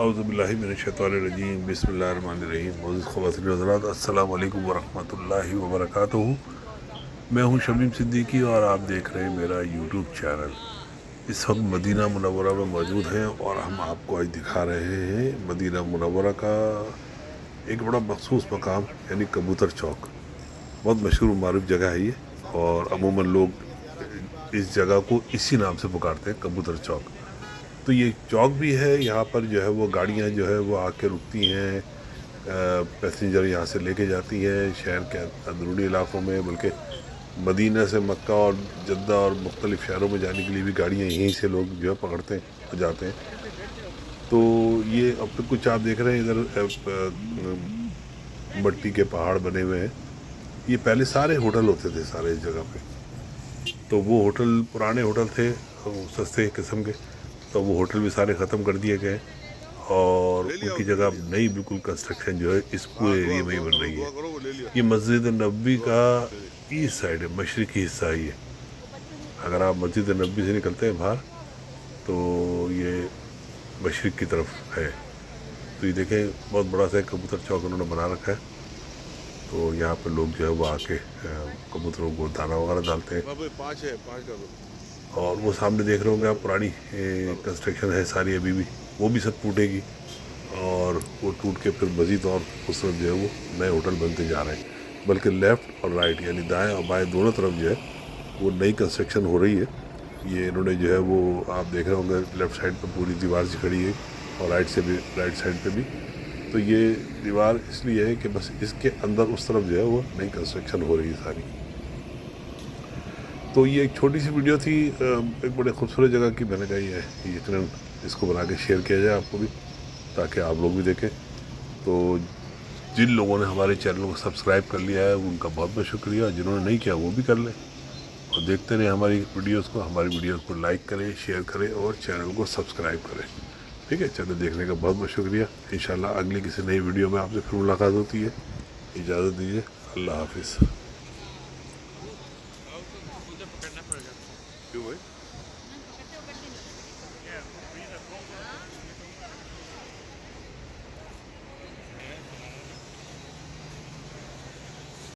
औज़ुबिल्लाहि मिनश्शैतानिर्रजीम बिस्मिल्लाहिर्रहमानिर्रहीम मौजूद ख़वातीन हज़रात अस्सलामु अलैकुम वरहमतुल्लाहि वबरकातुहू। मैं हूँ शमीम सिद्दीकी और आप देख रहे हैं मेरा यूट्यूब चैनल। इस वक्त मदीना मुनव्वरा में मौजूद हैं और हम आपको आज दिखा रहे हैं मदीना मुनव्वरा का एक बड़ा मखसूस मकाम यानी कबूतर चौक। बहुत मशहूर मारूफ जगह है ये और अमूमन लोग इस जगह को इसी नाम से पुकारते हैं, कबूतर चौक। तो ये चौक भी है, यहाँ पर जो है वो गाड़ियाँ जो है वो आके रुकती हैं, पैसेंजर यहाँ से लेके जाती हैं शहर के अंदरूनी इलाक़ों में, बल्कि मदीना से मक्का और जद्दा और मुख्तलिफ़ शहरों में जाने के लिए भी गाड़ियाँ यहीं से लोग जो है पकड़ते हैं और जाते हैं। तो ये अब तो कुछ आप देख रहे हैं इधर मिट्टी के पहाड़ बने हुए हैं। ये पहले सारे होटल होते थे सारे इस जगह पे। तो वो होटल पुराने होटल थे सस्ते किस्म के, तो वो होटल भी सारे ख़त्म कर दिए गए और उनकी जगह नई बिल्कुल कंस्ट्रक्शन जो है इस पूरे एरिया में ही बन रही है। ये मस्जिद नबी का ईस्ट साइड है, मशरक़ी हिस्सा ही है। अगर आप मस्जिद नबी से निकलते हैं बाहर तो ये मशरिक़ की तरफ है। तो ये देखें बहुत बड़ा सा कबूतर चौक उन्होंने बना रखा है। तो यहाँ पर लोग जो है वो आके कबूतरों को दाना वगैरह डालते हैं। और वो सामने देख रहे होंगे आप, पुरानी कंस्ट्रक्शन है सारी, अभी भी वो भी सब टूटेगी और वो टूट के फिर मज़ीद और उस तरफ जो है वो नए होटल बनते जा रहे हैं। बल्कि लेफ़्ट और राइट यानी दाएं और बाएं दोनों तरफ जो है वो नई कंस्ट्रक्शन हो रही है। ये इन्होंने जो है वो आप देख रहे होंगे लेफ़्ट साइड पर पूरी दीवार सी खड़ी है और राइट साइड पे भी। तो ये दीवार इसलिए है कि बस इसके अंदर उस तरफ जो है वो नई कंस्ट्रक्शन हो रही है सारी। तो ये एक छोटी सी वीडियो थी एक बड़े खूबसूरत जगह की। मैंने कहा ये यकीनन इसको बना के शेयर किया जाए आपको भी, ताकि आप लोग भी देखें। तो जिन लोगों ने हमारे चैनल को सब्सक्राइब कर लिया है उनका बहुत बहुत शुक्रिया, जिन्होंने नहीं किया वो भी कर लें और देखते रहें हमारी वीडियोस को लाइक करें, शेयर करें और चैनल को सब्सक्राइब करें। ठीक है, चैनल देखने का बहुत बहुत शुक्रिया। इंशाल्लाह अगली किसी नई वीडियो में आपसे फिर मुलाकात होती है। इजाज़त दीजिए, अल्लाह हाफिज़।